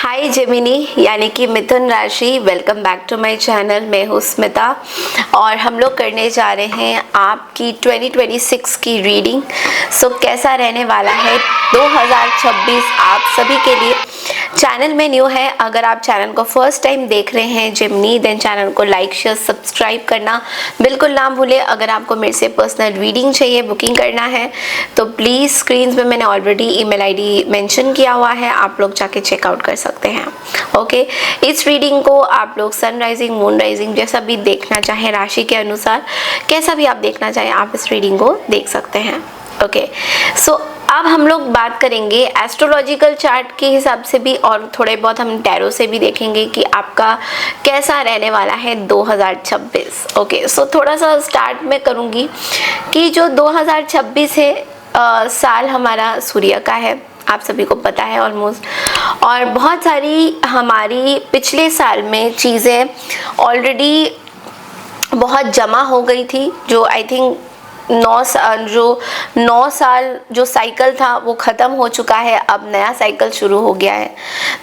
हाय Gemini यानी कि मिथुन राशि, welcome back to my channel. मैं हूँ स्मिता और हम लोग करने जा रहे हैं आपकी 2026 की रीडिंग। कैसा रहने वाला है 2026 आप सभी के लिए। चैनल में न्यू है, अगर आप चैनल को फर्स्ट टाइम देख रहे हैं जेमिनी, देन चैनल को लाइक शेयर सब्सक्राइब करना बिल्कुल ना भूलें। अगर आपको मेरे से पर्सनल रीडिंग चाहिए, बुकिंग करना है तो प्लीज़ स्क्रीन पे मैंने ऑलरेडी ईमेल आईडी मेंशन किया हुआ है, आप लोग जाके चेकआउट कर सकते हैं। ओके, इस रीडिंग को आप लोग सनराइजिंग मून राइजिंग जैसा भी देखना चाहें, राशि के अनुसार कैसा भी आप देखना चाहें, आप इस रीडिंग को देख सकते हैं। ओके, अब हम लोग बात करेंगे एस्ट्रोलॉजिकल चार्ट के हिसाब से भी और थोड़े बहुत हम टैरो से भी देखेंगे कि आपका कैसा रहने वाला है 2026। ओके, थोड़ा सा स्टार्ट में करूँगी कि जो 2026 है साल हमारा सूर्य का है, आप सभी को पता है ऑलमोस्ट। और बहुत सारी हमारी पिछले साल में चीज़ें ऑलरेडी बहुत जमा हो गई थी, जो आई थिंक 9 साल जो साइकिल था वो ख़त्म हो चुका है, अब नया साइकिल शुरू हो गया है।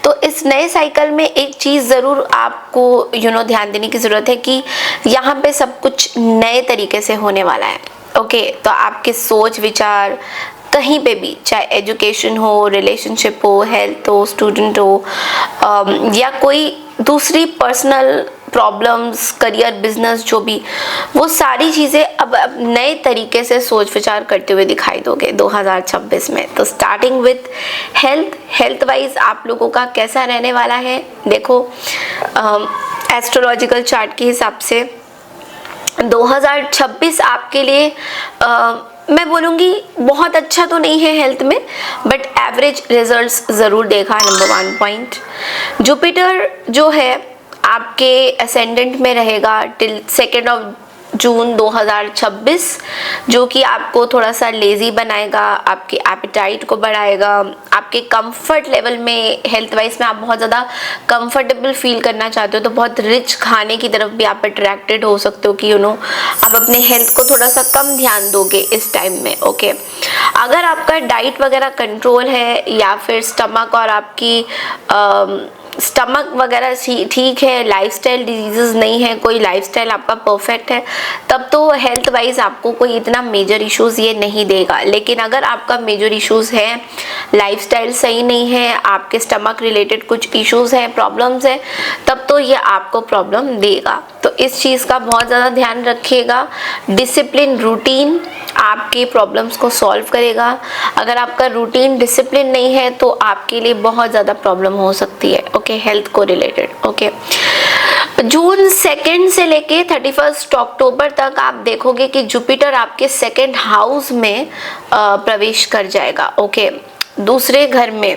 तो इस नए साइकिल में एक चीज़ ज़रूर आपको ध्यान देने की ज़रूरत है कि यहाँ पे सब कुछ नए तरीके से होने वाला है। ओके, तो आपके सोच विचार कहीं पे भी, चाहे एजुकेशन हो, रिलेशनशिप हो, हेल्थ हो, स्टूडेंट हो या कोई दूसरी पर्सनल प्रॉब्लम्स, करियर, बिजनेस, जो भी, वो सारी चीज़ें अब नए तरीके से सोच विचार करते हुए दिखाई दोगे 2026 में। तो स्टार्टिंग विथ हेल्थ वाइज आप लोगों का कैसा रहने वाला है, देखो एस्ट्रोलॉजिकल चार्ट के हिसाब से 2026 आपके लिए मैं बोलूँगी बहुत अच्छा तो नहीं है हेल्थ में, बट एवरेज रिजल्ट्स ज़रूर देगा। नंबर 1 पॉइंट, जुपिटर जो है आपके असेंडेंट में रहेगा टिल 2 जून 2026, जो कि आपको थोड़ा सा लेज़ी बनाएगा, आपके एपेटाइट को बढ़ाएगा, आपके कंफर्ट लेवल में हेल्थ वाइज में आप बहुत ज़्यादा कंफर्टेबल फील करना चाहते हो तो बहुत रिच खाने की तरफ भी आप अट्रैक्टेड हो सकते हो कि आप अपने हेल्थ को थोड़ा सा कम ध्यान दोगे इस टाइम में। ओके, अगर आपका डाइट वगैरह कंट्रोल है या फिर स्टमक और आपकी स्टमक वगैरह ठीक है, लाइफस्टाइल डिजीजेस नहीं है, कोई लाइफस्टाइल आपका परफेक्ट है, तब तो हेल्थ वाइज आपको कोई इतना मेजर इश्यूज ये नहीं देगा। लेकिन अगर आपका मेजर इश्यूज है, लाइफस्टाइल सही नहीं है, आपके स्टमक रिलेटेड कुछ इश्यूज हैं, प्रॉब्लम्स हैं, तब तो ये आपको प्रॉब्लम देगा। तो इस चीज़ का बहुत ज़्यादा ध्यान रखिएगा। डिसिप्लिन, रूटीन आपके प्रॉब्लम्स को सॉल्व करेगा। अगर आपका रूटीन डिसिप्लिन नहीं है तो आपके लिए बहुत ज़्यादा प्रॉब्लम हो सकती है। ओके, हेल्थ को रिलेटेड। ओके, जून 2 से लेके 31 अक्टूबर तक आप देखोगे कि जुपिटर आपके 2nd हाउस में प्रवेश कर जाएगा। ओके, दूसरे घर में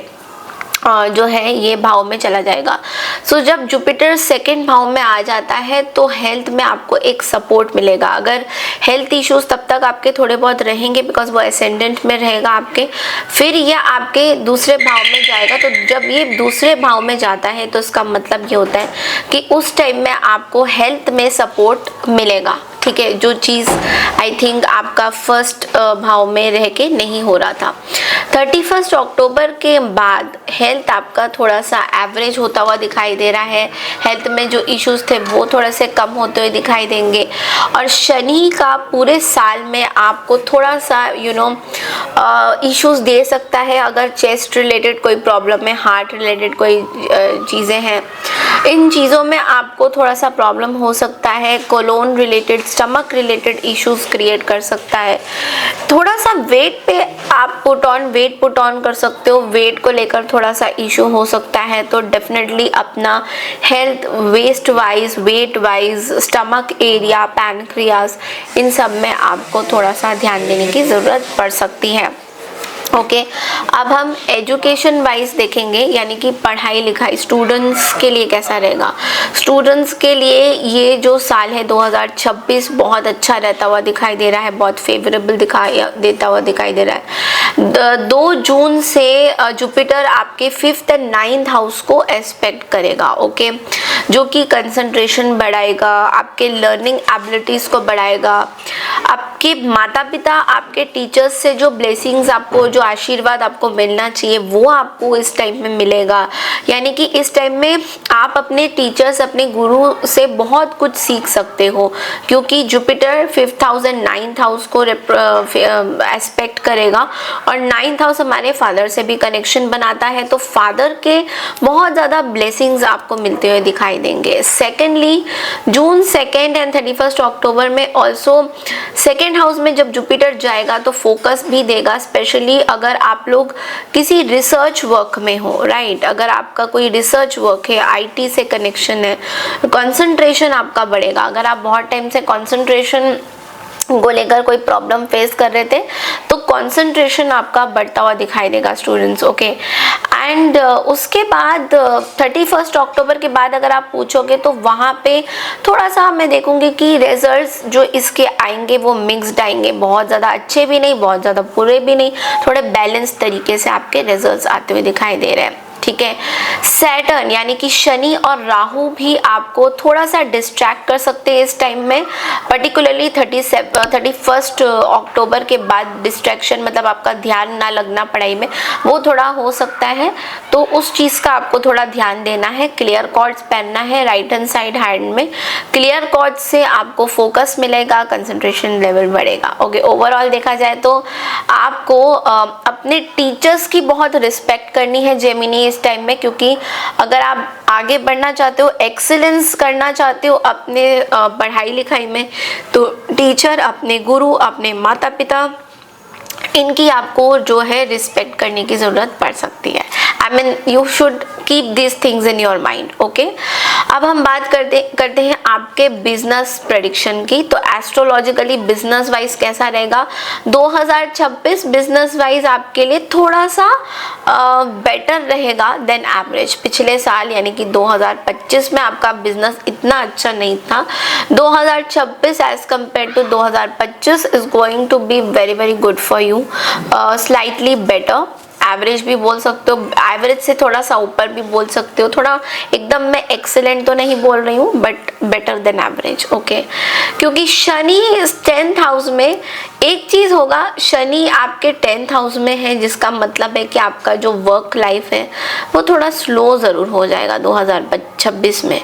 जो है ये भाव में चला जाएगा। जब जुपिटर 2nd भाव में आ जाता है तो हेल्थ में आपको एक सपोर्ट मिलेगा। अगर हेल्थ इश्यूज तब तक आपके थोड़े बहुत रहेंगे बिकॉज वो असेंडेंट में रहेगा आपके, फिर ये आपके दूसरे भाव में जाएगा। तो जब ये दूसरे भाव में जाता है तो इसका मतलब ये होता है कि उस टाइम में आपको हेल्थ में सपोर्ट मिलेगा। ठीक है, जो चीज़ आई थिंक आपका 1st भाव में रह के नहीं हो रहा था। 31 अक्टूबर के बाद हेल्थ आपका थोड़ा सा एवरेज होता हुआ दिखाई दे रहा है। हेल्थ में जो इश्यूज थे वो थोड़े से कम होते हुए दिखाई देंगे। और शनि का पूरे साल में आपको थोड़ा सा इश्यूज दे सकता है। अगर चेस्ट रिलेटेड कोई प्रॉब्लम है, हार्ट रिलेटेड कोई चीज़ें हैं, इन चीज़ों में आपको थोड़ा सा प्रॉब्लम हो सकता है। Colon related, stomach related issues create कर सकता है। थोड़ा सा वेट पे आप वेट पुट ऑन कर सकते हो, वेट को लेकर थोड़ा सा इशू हो सकता है। तो डेफिनेटली अपना health weight wise, stomach area, pancreas, इन सब में आपको थोड़ा सा ध्यान देने की ज़रूरत पड़ सकती है। ओके, अब हम एजुकेशन वाइज देखेंगे, यानी कि पढ़ाई लिखाई स्टूडेंट्स के लिए कैसा रहेगा। स्टूडेंट्स के लिए ये जो साल है 2026 बहुत अच्छा रहता हुआ दिखाई दे रहा है, बहुत फेवरेबल देता हुआ दिखाई दे रहा है। 2 जून से जुपिटर आपके 5th एंड 9th हाउस को एस्पेक्ट करेगा। ओके, जो कि कंसंट्रेशन बढ़ाएगा, आपके लर्निंग एबिलिटीज़ को बढ़ाएगा, आप आपके माता पिता, आपके टीचर्स से जो ब्लेसिंग्स आपको, जो आशीर्वाद आपको मिलना चाहिए वो आपको इस टाइम में मिलेगा। यानी कि इस टाइम में आप अपने टीचर्स, अपने गुरु से बहुत कुछ सीख सकते हो, क्योंकि Jupiter 5th house and 9th house को एस्पेक्ट करेगा और 9th हाउस हमारे फादर से भी कनेक्शन बनाता है, तो फादर के बहुत ज़्यादा ब्लेसिंग्स आपको मिलते हुए दिखाई देंगे। सेकेंडली, जून 2 एंड 31 अक्टूबर में ऑल्सो 2nd हाउस में जब जुपिटर जाएगा तो फोकस भी देगा, स्पेशली अगर आप लोग किसी रिसर्च वर्क में हो, राइट। अगर आपका कोई रिसर्च वर्क है, आईटी से कनेक्शन है, कंसंट्रेशन आपका बढ़ेगा। अगर आप बहुत टाइम से कंसंट्रेशन को लेकर कोई प्रॉब्लम फेस कर रहे थे तो कंसंट्रेशन आपका बढ़ता हुआ दिखाई देगा स्टूडेंट्स, ओके। एंड उसके बाद 31 अक्टूबर के बाद अगर आप पूछोगे तो वहाँ पे थोड़ा सा मैं देखूंगी कि रिजल्ट्स जो इसके आएंगे वो मिक्स्ड आएंगे, बहुत ज़्यादा अच्छे भी नहीं, बहुत ज़्यादा बुरे भी नहीं, थोड़े बैलेंस तरीके से आपके रिजल्ट्स आते हुए दिखाई दे रहे हैं, ठीक है। सैटर्न यानी कि शनि और राहु भी आपको थोड़ा सा डिस्ट्रैक्ट कर सकते हैं इस टाइम में, पर्टिकुलरली 31 अक्टूबर के बाद डिस्ट्रैक्शन मतलब आपका ध्यान ना लगना पढ़ाई में, वो थोड़ा हो सकता है, तो उस चीज़ का आपको थोड़ा ध्यान देना है। क्लियर कॉर्ड्स पहनना है राइट हैंड साइड हैंड में, क्लियर कॉर्ड्स से आपको फोकस मिलेगा, कंसंट्रेशन लेवल बढ़ेगा, ओके। ओवरऑल देखा जाए तो आपको अपने टीचर्स की बहुत रिस्पेक्ट करनी है जेमिनी इस टाइम में, क्योंकि अगर आप आगे बढ़ना चाहते हो, एक्सीलेंस करना चाहते हो अपने पढ़ाई लिखाई में, तो टीचर, अपने गुरु, अपने माता पिता, इनकी आपको जो है रिस्पेक्ट करने की ज़रूरत पड़ सकती है। I mean you should keep this things in your mind, okay. अब हम बात करते हैं आपके बिजनेस प्रेडिक्शन की। तो एस्ट्रोलॉजिकली बिजनेस वाइज कैसा रहेगा 2026 बिजनेस वाइज आपके लिए थोड़ा सा बेटर रहेगा देन एवरेज। पिछले साल यानी कि 2025 में आपका बिजनेस इतना अच्छा नहीं था, 2026 as compare to 2025 is going to be very very good for you, slightly better, average भी बोल सकते हो, एवरेज से थोड़ा सा ऊपर भी बोल सकते हो, थोड़ा एकदम मैं एक्सेलेंट तो नहीं बोल रही हूँ but better than average, okay. क्योंकि शनि 10th हाउस में एक चीज़ होगा, शनि आपके 10th हाउस में है, जिसका मतलब है कि आपका जो वर्क लाइफ है वो थोड़ा स्लो ज़रूर हो जाएगा 2026 में,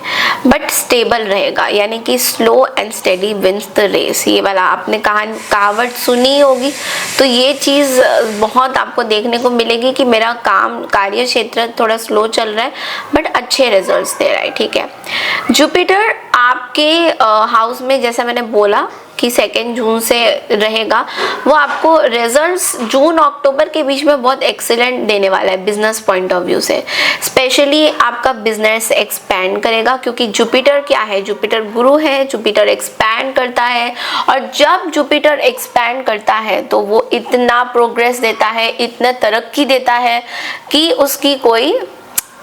बट स्टेबल रहेगा, यानी कि slow and steady wins the race. ये वाला आपने कहावत सुनी होगी, तो ये चीज़ बहुत आपको देखने को मिलेगी कि मेरा कार्य क्षेत्र थोड़ा स्लो चल रहा है बट अच्छे रिजल्ट्स दे रहा है, ठीक है। जुपिटर आपके हाउस में, जैसा मैंने बोला कि 2 जून से रहेगा, वो आपको रिजल्ट्स जून अक्टूबर के बीच में बहुत एक्सीलेंट देने वाला है बिजनेस पॉइंट ऑफ व्यू से। स्पेशली आपका बिजनेस एक्सपैंड करेगा, क्योंकि जुपिटर क्या है, जुपिटर गुरु है, जुपिटर एक्सपैंड करता है, और जब जुपिटर एक्सपैंड करता है तो वो इतना प्रोग्रेस देता है, इतना तरक्की देता है कि उसकी कोई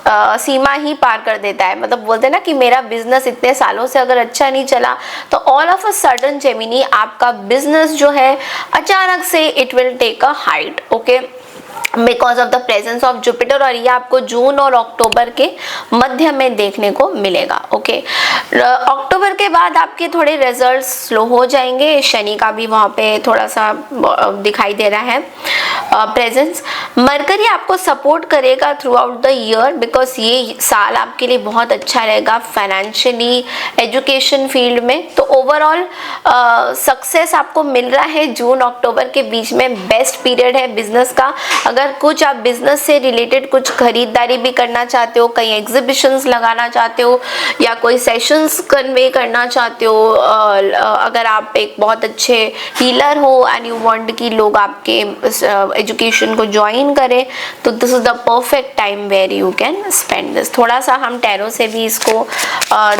सीमा ही पार कर देता है। मतलब बोलते हैं ना कि मेरा बिजनेस इतने सालों से अगर अच्छा नहीं चला तो all of a sudden Gemini आपका बिजनेस जो है अचानक से it will take a height, okay, because of the presence of Jupiter, और ये आपको जून और अक्टूबर के मध्य में देखने को मिलेगा, ओके। अक्टूबर के बाद आपके थोड़े रिजल्ट्स स्लो हो जाएंगे, शनि का भी वहाँ पे थोड़ा सा दिखाई दे रहा है प्रेजेंस। मरकरी आपको सपोर्ट करेगा through out the year, because ये साल आपके लिए बहुत अच्छा रहेगा फाइनेंशियली, एजुकेशन फील्ड में। तो ओवरऑल सक्सेस आपको मिल रहा है जून अक्टूबर के बीच में, बेस्ट पीरियड है बिजनेस का। अगर कुछ आप बिजनेस से रिलेटेड कुछ खरीदारी भी करना चाहते हो, कहीं एग्जीबिशंस लगाना चाहते हो या कोई सेशंस कन्वे करना चाहते हो, अगर आप एक बहुत अच्छे हीलर हो एंड यू वांट कि लोग आपके एजुकेशन को ज्वाइन करें, तो this is the perfect time where you can spend this. थोड़ा सा हम टैरो से भी इसको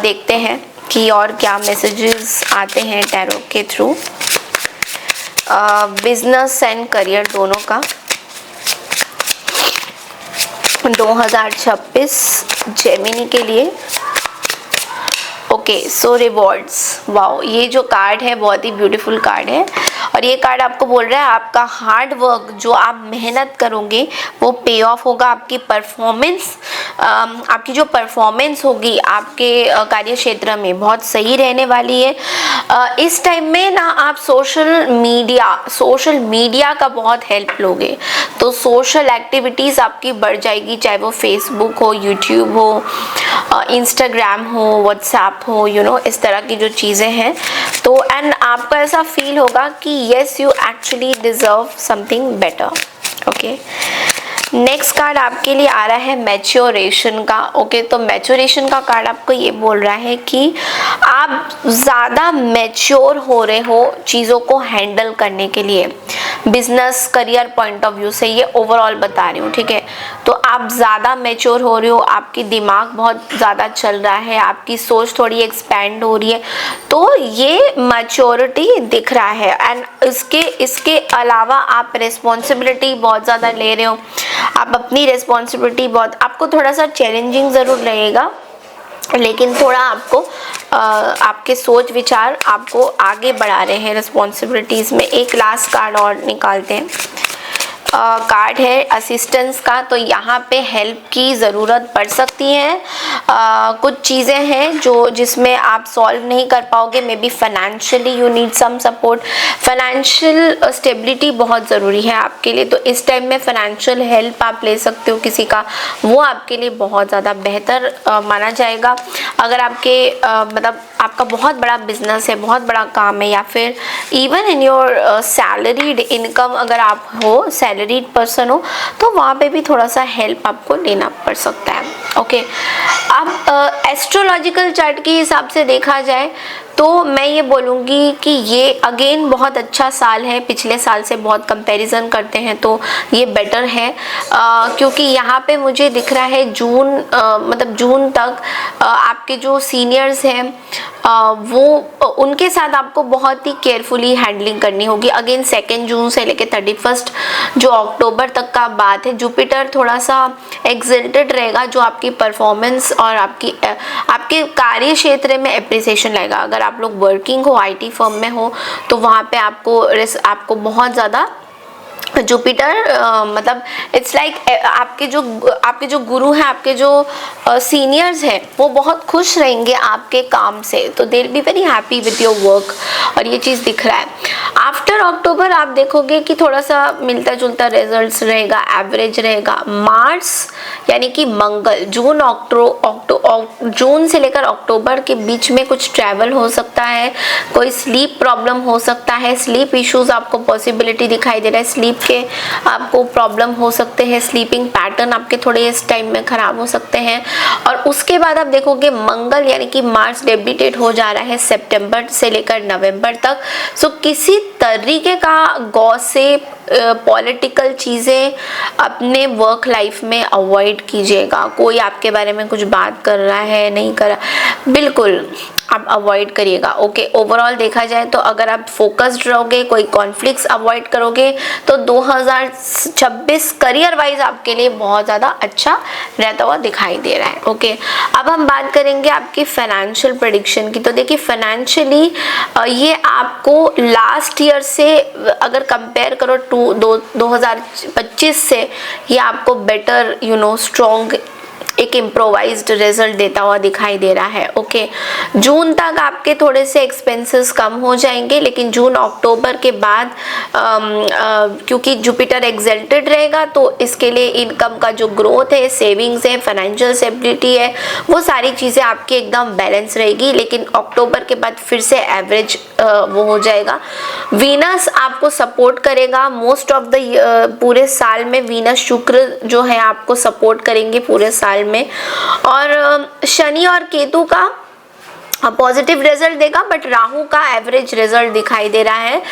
देखते हैं कि और क्या मैसेजेस आते हैं टैरो के थ्रू बिजनेस एंड करियर दोनों का 2026 जेमिनी के लिए। ओके, सो रिवॉर्ड्स, वाओ, ये जो कार्ड है बहुत ही ब्यूटीफुल कार्ड है, और ये कार्ड आपको बोल रहा है आपका हार्ड वर्क, जो आप मेहनत करोगे वो पे ऑफ होगा, आपकी परफॉर्मेंस आपकी जो परफॉर्मेंस होगी आपके कार्य क्षेत्र में बहुत सही रहने वाली है। इस टाइम में ना आप सोशल मीडिया का बहुत हेल्प लोगे, तो सोशल एक्टिविटीज़ आपकी बढ़ जाएगी, चाहे वो फेसबुक हो, यूट्यूब हो, इंस्टाग्राम हो, व्हाट्सएप हो, इस तरह की जो चीज़ें हैं। तो एंड आपको ऐसा फील होगा कि yes you actually deserve something better. Okay, next card आपके लिए आ रहा है मैच्योरेशन का। ओके, तो मैच्योरेशन का कार्ड आपको ये बोल रहा है कि आप ज़्यादा मैच्योर हो रहे हो चीज़ों को हैंडल करने के लिए, business career point of view से ये ओवरऑल बता रही हूँ, ठीक है। तो आप ज़्यादा मैच्योर हो रहे हो, आपकी दिमाग बहुत ज़्यादा चल रहा है, आपकी सोच थोड़ी एक्सपैंड हो रही है, तो ये मैच्योरिटी दिख रहा है। एंड इसके अलावा आप रिस्पॉन्सिबिलिटी बहुत ज़्यादा ले रहे हो, आप अपनी रिस्पॉन्सिबिलिटी आपको थोड़ा सा चैलेंजिंग ज़रूर रहेगा, लेकिन थोड़ा आपको आपके सोच विचार आपको आगे बढ़ा रहे हैं रिस्पॉन्सिबिलिटीज़ में। एक लास्ट कार्ड और निकालते हैं। कार्ड है असिस्टेंस का, तो यहाँ पे हेल्प की ज़रूरत पड़ सकती है। कुछ चीज़ें हैं जिसमें आप सॉल्व नहीं कर पाओगे, maybe financially you need some support. Financial stability बहुत ज़रूरी है आपके लिए, तो इस टाइम में फाइनेंशियल हेल्प आप ले सकते हो किसी का, वो आपके लिए बहुत ज़्यादा बेहतर माना जाएगा। अगर आपके मतलब आपका बहुत बड़ा बिजनेस है, बहुत बड़ा काम है, या फिर even in your salaried income अगर आप हो, सैलरीड पर्सन हो, तो वहाँ पे भी थोड़ा सा हेल्प आपको लेना पड़ सकता है। ओके, अब एस्ट्रोलॉजिकल चार्ट के हिसाब से देखा जाए तो मैं ये बोलूँगी कि ये अगेन बहुत अच्छा साल है, पिछले साल से बहुत कंपैरिजन करते हैं तो ये बेटर है, क्योंकि यहाँ पे मुझे दिख रहा है मतलब जून तक आपके जो सीनियर्स हैं वो उनके साथ आपको बहुत ही केयरफुली हैंडलिंग करनी होगी। अगेन 2 जून से लेकर 31 जो अक्टूबर तक का बात है, जुपिटर थोड़ा सा एक्सल्टेड रहेगा, जो आपकी परफॉर्मेंस और आपके कार्य क्षेत्र में अप्रिसिएशन लाएगा। अगर आप लोग वर्किंग हो, IT फर्म में हो, तो वहाँ पे आपको बहुत ज़्यादा जुपिटर मतलब इट्स लाइक आपके जो गुरु हैं, आपके जो सीनियर्स हैं, वो बहुत खुश रहेंगे आपके काम से, तो they will be very happy with your work, और ये चीज़ दिख रहा है। आफ्टर अक्टूबर आप देखोगे कि थोड़ा सा मिलता जुलता रिजल्ट्स रहेगा, एवरेज रहेगा। मार्च यानी कि मंगल, जून से लेकर अक्टूबर के बीच में कुछ ट्रैवल हो सकता है, कोई स्लीप प्रॉब्लम हो सकता है, स्लीप इश्यूज आपको पॉसिबिलिटी दिखाई दे रहा है, स्लीप के आपको प्रॉब्लम हो सकते हैं, स्लीपिंग पैटर्न आपके थोड़े इस टाइम में खराब हो सकते हैं। और उसके बाद आप देखोगे मंगल यानी कि मार्च डेबिटेट हो जा रहा है सितंबर से लेकर नवंबर तक। सो किसी तरीके का गॉसिप, पॉलिटिकल चीज़ें अपने वर्क लाइफ में अवॉइड कीजिएगा। कोई आपके बारे में कुछ बात कर रहा है, नहीं कर रहा, बिल्कुल आप अवॉइड करिएगा। ओके, ओवरऑल देखा जाए तो अगर आप फोकस्ड रहोगे, कोई कॉन्फ्लिक्ट्स अवॉइड करोगे, तो 2026 करियर वाइज आपके लिए बहुत ज़्यादा अच्छा रहता हुआ दिखाई दे रहा है। ओके, अब हम बात करेंगे आपकी फाइनेंशियल प्रेडिक्शन की। तो देखिए फाइनेंशियली ये आपको लास्ट ईयर से अगर कंपेयर करो 2025 से, ये आपको बेटर स्ट्रॉन्ग एक इम्प्रोवाइज्ड रिजल्ट देता हुआ दिखाई दे रहा है। ओके, जून तक आपके थोड़े से एक्सपेंसेस कम हो जाएंगे, लेकिन जून अक्टूबर के बाद क्योंकि जुपिटर एक्सल्टेड रहेगा, तो इसके लिए इनकम का जो ग्रोथ है, सेविंग्स है, फाइनेंशियल स्टेबिलिटी है, वो सारी चीज़ें आपकी एकदम बैलेंस रहेगी। लेकिन अक्टूबर के बाद फिर से एवरेज वो हो जाएगा। वीनस आपको सपोर्ट करेगा मोस्ट ऑफ द पूरे साल में। वीनस शुक्र जो है आपको सपोर्ट करेंगे पूरे साल में, और शनि और केतु का पॉजिटिव रिजल्ट देगा, बट राहु का एवरेज रिजल्ट दिखाई दे रहा है,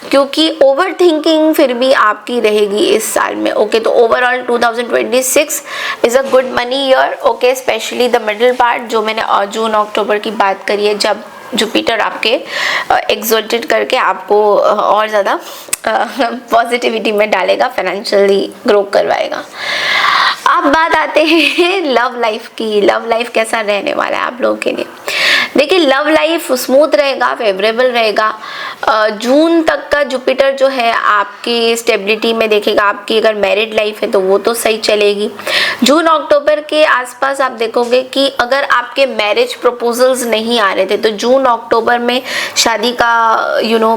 क्योंकि ओवर थिंकिंग फिर भी आपकी रहेगी इस साल में। ओके, तो overall 2026 is a good money year. Okay, specially the middle part जो मैंने जून अक्टूबर की बात करी है, जब जुपिटर आपके एक्सल्टेड करके आपको और ज़्यादा पॉजिटिविटी में डालेगा, फाइनेंशियली ग्रो करवाएगा। अब बात आते हैं लव लाइफ की। लव लाइफ कैसा रहने वाला है आप लोगों के लिए। देखिए लव लाइफ स्मूथ रहेगा, फेवरेबल रहेगा। जून तक का जुपिटर जो है आपकी स्टेबिलिटी में देखेगा। आपकी अगर मैरिड लाइफ है तो वो तो सही चलेगी। जून अक्टूबर के आसपास आप देखोगे कि अगर आपके मैरिज प्रपोजल्स नहीं आ रहे थे तो जून अक्टूबर में शादी का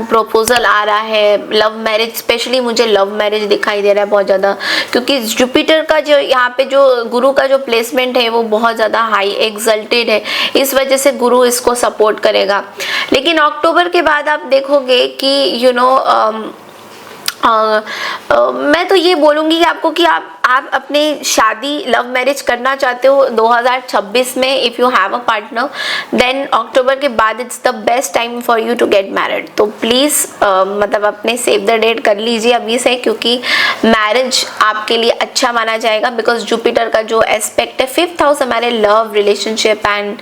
प्रपोजल आ रहा है। लव मैरिज, स्पेशली मुझे लव मैरिज दिखाई दे रहा है बहुत ज़्यादा, क्योंकि जुपिटर का जो यहाँ पे जो गुरु का जो प्लेसमेंट है वो बहुत ज़्यादा हाई एक्सल्टेड है, इस वजह से गुरु इसको सपोर्ट करेगा। लेकिन अक्टूबर के बाद आप देखोगे कि मैं तो ये बोलूँगी कि आपको कि आप अपने शादी लव मैरिज करना चाहते हो 2026 में, if you have a partner, then October के बाद it's the best time for you to get married. तो प्लीज़ मतलब अपने सेव द डेट कर लीजिए अभी से, क्योंकि मैरिज आपके लिए अच्छा माना जाएगा। बिकॉज जुपिटर का जो एस्पेक्ट है 5th हाउस हमारे लव, रिलेशनशिप एंड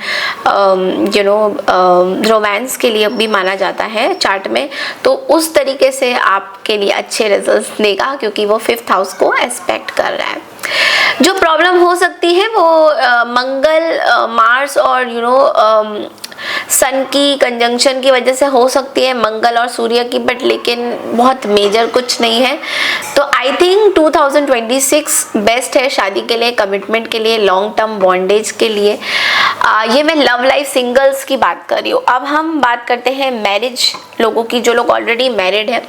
रोमांस के लिए भी माना जाता है चार्ट में। तो उस तरीके से आपके लिए अच्छे रिजल्ट्स देगा, क्योंकि वो 5th हाउस को एस्पेक्ट कर रहा है। जो प्रॉब्लम हो सकती है वो मंगल, मार्स और सन की कंजंक्शन की वजह से हो सकती है, मंगल और सूर्य की, बट लेकिन बहुत मेजर कुछ नहीं है। तो आई थिंक 2026 बेस्ट है शादी के लिए, कमिटमेंट के लिए, लॉन्ग टर्म बॉन्डेज के लिए। ये मैं लव लाइफ सिंगल्स की बात कर रही हूँ। अब हम बात करते हैं मैरिज लोगों की, जो लोग ऑलरेडी मैरिड हैं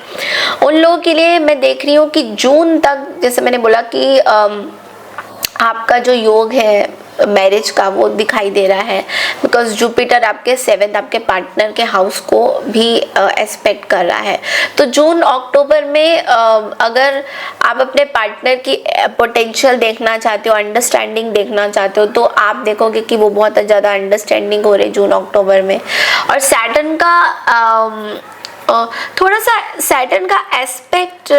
उन लोगों के लिए मैं देख रही हूँ कि जून तक, जैसे मैंने बोला कि आपका जो योग है मैरिज का वो दिखाई दे रहा है, बिकॉज जुपिटर आपके 7th आपके पार्टनर के हाउस को भी एस्पेक्ट कर रहा है। तो जून अक्टूबर में अगर आप अपने पार्टनर की पोटेंशियल देखना चाहते हो, अंडरस्टैंडिंग देखना चाहते हो, तो आप देखोगे कि वो बहुत ज़्यादा अंडरस्टैंडिंग हो रही है जून अक्टूबर में। और सैटर्न का थोड़ा सा सैटर्न का एस्पेक्ट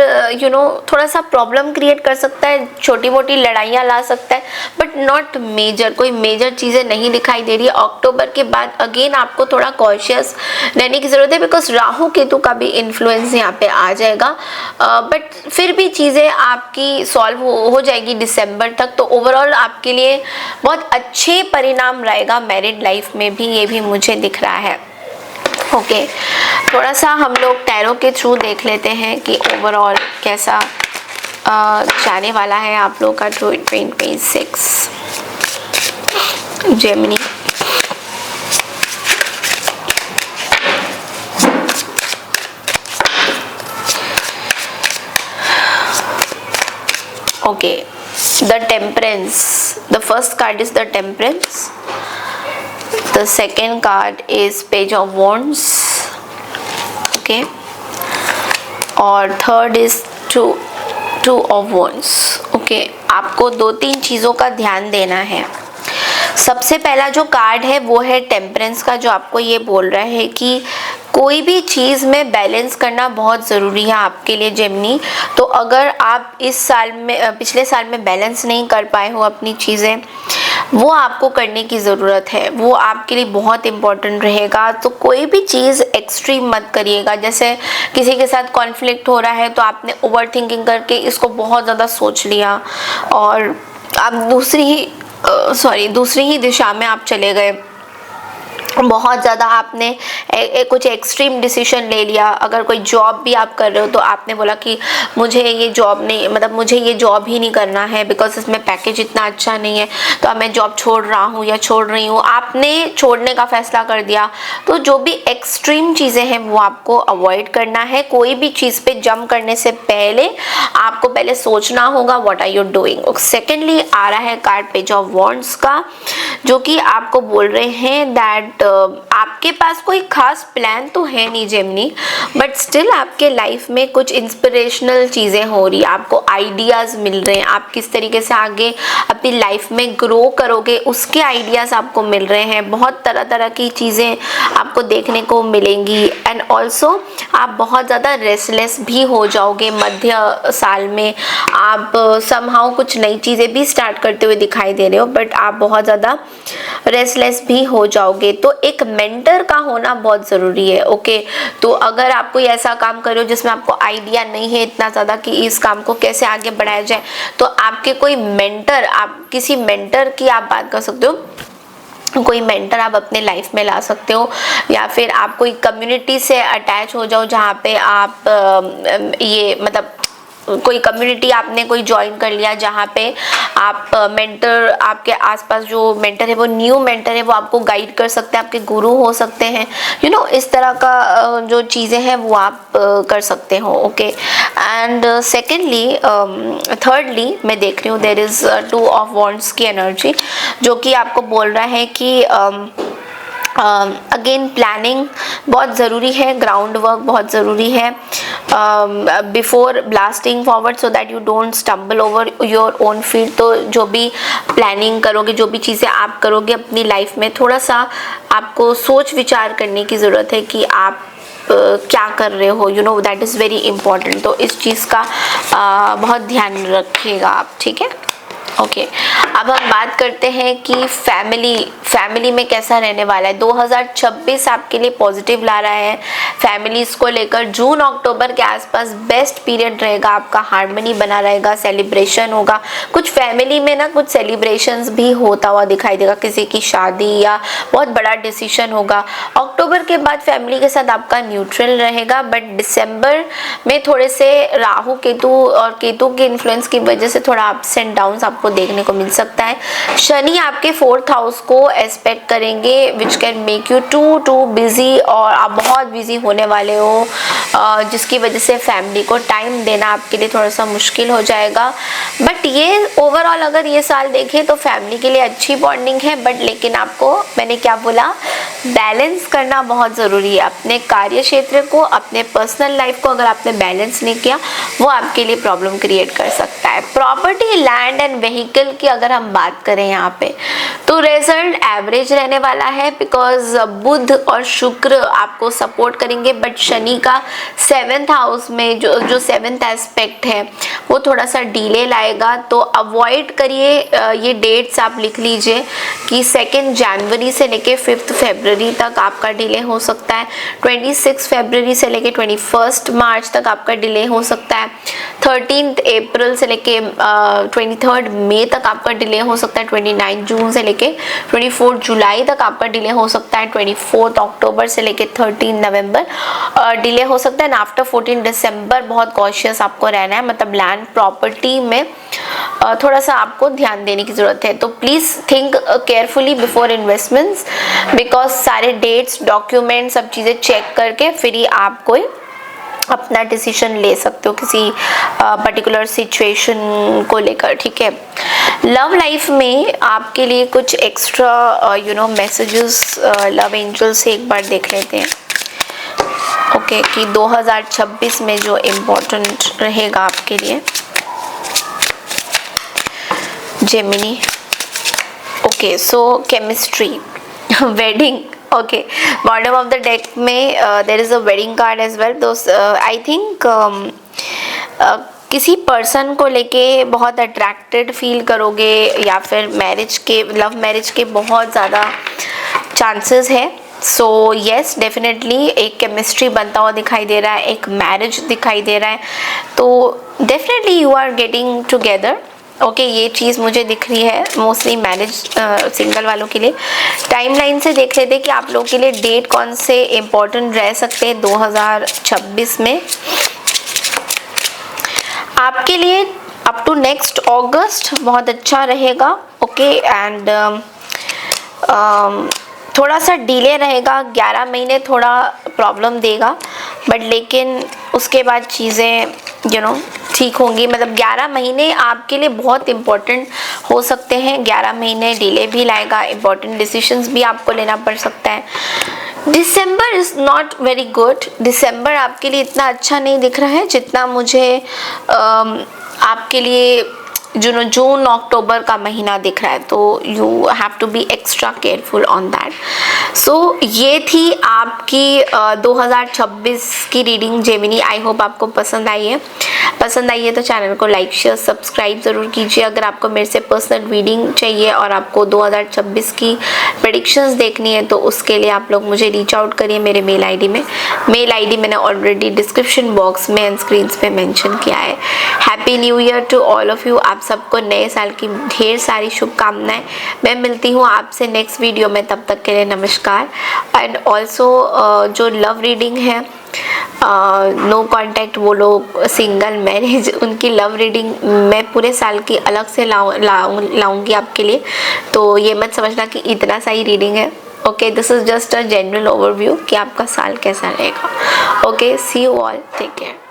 थोड़ा सा प्रॉब्लम क्रिएट कर सकता है, छोटी मोटी लड़ाइयाँ ला सकता है, बट नॉट मेजर। कोई मेजर चीज़ें नहीं दिखाई दे रही है। अक्टूबर के बाद अगेन आपको थोड़ा कॉशियस रहने की ज़रूरत है, बिकॉज राहु केतु का भी इन्फ्लुएंस यहाँ पे आ जाएगा। बट फिर भी चीज़ें आपकी सॉल्व हो जाएगी दिसंबर तक। तो ओवरऑल आपके लिए बहुत अच्छे परिणाम रहेगा मैरिड लाइफ में भी, ये भी मुझे दिख रहा है। ओके, थोड़ा सा हम लोग टैरो के थ्रू देख लेते हैं कि ओवरऑल कैसा जाने वाला है आप लोग का 2026 Gemini. Okay, the temperance, the first card is the temperance, the second card is page of wands, okay, और third is two of wands, okay। आपको 2-3 चीज़ों का ध्यान देना है। सबसे पहला जो कार्ड है वो है टेम्परेंस का, जो आपको ये बोल रहा है कि कोई भी चीज़ में बैलेंस करना बहुत ज़रूरी है आपके लिए जेमिनी। तो अगर आप इस साल में, पिछले साल में बैलेंस नहीं कर पाए हो अपनी चीज़ें, वो आपको करने की ज़रूरत है, वो आपके लिए बहुत इम्पोर्टेंट रहेगा। तो कोई भी चीज़ एक्सट्रीम मत करिएगा। जैसे किसी के साथ कॉन्फ्लिक्ट हो रहा है तो आपने ओवर थिंकिंग करके इसको बहुत ज़्यादा सोच लिया और आप दूसरी ही दिशा में आप चले गए, बहुत ज़्यादा आपने कुछ एक्सट्रीम डिसीजन ले लिया। अगर कोई जॉब भी आप कर रहे हो तो आपने बोला कि मुझे ये जॉब नहीं, मतलब मुझे ये जॉब ही नहीं करना है बिकॉज इसमें पैकेज इतना अच्छा नहीं है, तो अब मैं जॉब छोड़ रहा हूँ या छोड़ रही हूँ, आपने छोड़ने का फैसला कर दिया। तो जो भी एक्सट्रीम चीज़ें हैं वो आपको अवॉइड करना है। कोई भी चीज़ पे जंप करने से पहले आपको पहले सोचना होगा what are you doing. Secondly आ रहा है कार्ड पेज ऑफ वॉन्ड्स का, जो कि आपको बोल रहे हैं दैट आपके पास कोई खास प्लान तो है नहीं जेमिनी, बट स्टिल आपके लाइफ में कुछ इंस्पिरेशनल चीज़ें हो रही, आपको आइडियाज़ मिल रहे हैं। आप किस तरीके से आगे अपनी लाइफ में ग्रो करोगे उसके आइडियाज़ आपको मिल रहे हैं। बहुत तरह तरह की चीज़ें आपको देखने को मिलेंगी एंड ऑल्सो आप बहुत ज़्यादा रेस्टलेस भी हो जाओगे मध्य साल में। आप समहाउ कुछ नई चीज़ें भी स्टार्ट करते हुए दिखाई दे रहे हो, बट आप बहुत ज़्यादा रेस्टलेस भी हो जाओगे। तो एक मेंटर का होना बहुत ज़रूरी है। ओके, तो अगर आप कोई ऐसा काम कर रहे हो जिसमें आपको आइडिया नहीं है इतना ज़्यादा कि इस काम को कैसे आगे बढ़ाया जाए, तो आपके कोई मेंटर, आप किसी मेंटर की आप बात कर सकते हो कोई मेंटर आप अपने लाइफ में ला सकते हो, या फिर आप कोई कम्युनिटी से अटैच हो जाओ जहाँ पे आप ये मतलब कोई कम्युनिटी आपने कोई ज्वाइन कर लिया जहाँ पे आप मेंटर, आपके आसपास जो मेंटर है वो न्यू मेंटर है, वो आपको गाइड कर सकते हैं, आपके गुरु हो सकते हैं, इस तरह का जो चीज़ें हैं वो आप कर सकते हो। ओके, एंड सेकेंडली थर्डली मैं देख रही हूँ देयर इज 2 ऑफ वॉन्ड्स की एनर्जी, जो कि आपको बोल रहा है कि अगेन प्लानिंग बहुत ज़रूरी है, ग्राउंड वर्क बहुत ज़रूरी है before blasting forward, so that you don't stumble over your own field. तो जो भी प्लानिंग करोगे, जो भी चीज़ें आप करोगे अपनी लाइफ में, थोड़ा सा आपको सोच विचार करने की ज़रूरत है कि आप क्या कर रहे हो, दैट इज़ वेरी इंपॉर्टेंट। तो इस चीज़ का बहुत ध्यान रखिएगा आप, ठीक है। ओके, अब हम बात करते हैं कि फैमिली में कैसा रहने वाला है। 2026 आपके लिए पॉजिटिव ला रहा है फैमिलीज को लेकर। जून अक्टूबर के आसपास बेस्ट पीरियड रहेगा आपका, हार्मनी बना रहेगा, सेलिब्रेशन होगा। कुछ फैमिली में ना कुछ सेलिब्रेशंस भी होता हुआ दिखाई देगा, किसी की शादी या बहुत बड़ा डिसीजन होगा। अक्टूबर के बाद फैमिली के साथ आपका न्यूट्रल रहेगा, बट दिसंबर में थोड़े से राहु केतु और केतु के इन्फ्लुएंस की वजह से थोड़ा अप्स एंड डाउन्स आपको देखने को मिल सकता है। शनि आपके 4th हाउस को एस्पेक्ट करेंगे, which can make you too busy, और आप बहुत बिजी होने वाले हो, जिसकी वजह से फैमिली को टाइम देना आपके लिए थोड़ा सा मुश्किल हो जाएगा। बट ये ओवरऑल अगर ये साल देखें तो फैमिली के लिए अच्छी बॉन्डिंग है, बट लेकिन आपको मैंने क्या बोला, बैलेंस करना बहुत ज़रूरी है। अपने कार्य क्षेत्र को, अपने पर्सनल लाइफ को अगर आपने बैलेंस नहीं किया, वो आपके लिए प्रॉब्लम क्रिएट कर सकता है। प्रॉपर्टी, लैंड एंड व्हीकल की अगर हम बात करें यहाँ पे, तो रिजल्ट एवरेज रहने वाला है, बिकॉज बुध और शुक्र आपको सपोर्ट करेंगे, बट शनि का 7th हाउस में जो 7th एस्पेक्ट है वो थोड़ा सा डिले लाएगा। तो अवॉइड करिए, ये डेट्स आप लिख लीजिए कि 2 जनवरी से लेके 5 फरवरी तक आपका डिले हो सकता है, 26 फरवरी से लेके 21 मार्च तक आपका डिले हो सकता है, 13 अप्रैल से लेके 23 मई तक आपका डिले हो सकता है, 29 जून से लेके 24 जुलाई तक आपका डिले हो सकता है, 24 अक्टूबर से लेके 13 नवंबर डिले हो सकता है। आफ्टर 14 दिसंबर बहुत कॉशियस आपको रहना है, मतलब लैंड प्रॉपर्टी में थोड़ा सा आपको ध्यान देने की ज़रूरत है। तो please think carefully before investments, because सारे डेट्स, डॉक्यूमेंट, सब चीज़ें चेक करके फिर ही आप कोई अपना डिसीजन ले सकते हो किसी पर्टिकुलर सिचुएशन को लेकर, ठीक है। लव लाइफ में आपके लिए कुछ एक्स्ट्रा मैसेजेस लव एंजल से एक बार देख लेते हैं। ओके, कि 2026 में जो इम्पोर्टेंट रहेगा आपके लिए। Gemini, okay, so chemistry, wedding, okay, bottom of the deck में there is a wedding card as well. तो आई थिंक किसी पर्सन को लेके बहुत अट्रैक्टेड फील करोगे, या फिर लव मैरिज के बहुत ज़्यादा चांसेस है। सो येस, डेफिनेटली एक केमिस्ट्री बनता हुआ दिखाई दे रहा है, एक मैरिज दिखाई दे रहा है, तो definitely you are getting together. Okay, ये चीज़ मुझे दिख रही है मोस्टली मैरिज सिंगल वालों के लिए। टाइमलाइन से देख लेते हैं कि आप लोगों के लिए डेट कौन से इम्पोर्टेंट रह सकते हैं 2026 में आपके लिए। अप टू नेक्स्ट अगस्त बहुत अच्छा रहेगा। ओके, एंड थोड़ा सा डिले रहेगा, 11 महीने थोड़ा प्रॉब्लम देगा, बट लेकिन उसके बाद चीज़ें ठीक होंगी। मतलब 11 महीने आपके लिए बहुत इम्पोर्टेंट हो सकते हैं, 11 महीने डिले भी लाएगा, इम्पोर्टेंट डिसीजंस भी आपको लेना पड़ सकता है। दिसंबर इज़ नॉट वेरी गुड, दिसंबर आपके लिए इतना अच्छा नहीं दिख रहा है जितना मुझे आपके लिए जून अक्टूबर का महीना दिख रहा है, तो you have to be extra careful on that. So ये थी आपकी 2026 की रीडिंग जेमिनी। आई होप आपको पसंद आई है। पसंद आई है तो चैनल को लाइक, शेयर, सब्सक्राइब ज़रूर कीजिए। अगर आपको मेरे से पर्सनल रीडिंग चाहिए और आपको 2026 की प्रेडिक्शंस देखनी है तो उसके लिए आप लोग मुझे रीच आउट करिए मेरे मेल आईडी में। मेल आईडी मैंने ऑलरेडी डिस्क्रिप्शन बॉक्स में एंड स्क्रीन पे मेंशन किया है। Happy new year to all of you. आप सबको नए साल की ढेर सारी शुभकामनाएं। मैं मिलती हूँ आपसे नेक्स्ट वीडियो में, तब तक के लिए नमस्कार। एंड ऑल्सो जो लव रीडिंग है, नो कांटेक्ट वो लोग, सिंगल, मैरिज, उनकी लव रीडिंग मैं पूरे साल की अलग से लाऊंगी आपके लिए, तो ये मत समझना कि इतना सा ही रीडिंग है। Okay, this is just a general overview कि आपका साल कैसा रहेगा। Okay, see you all, take care.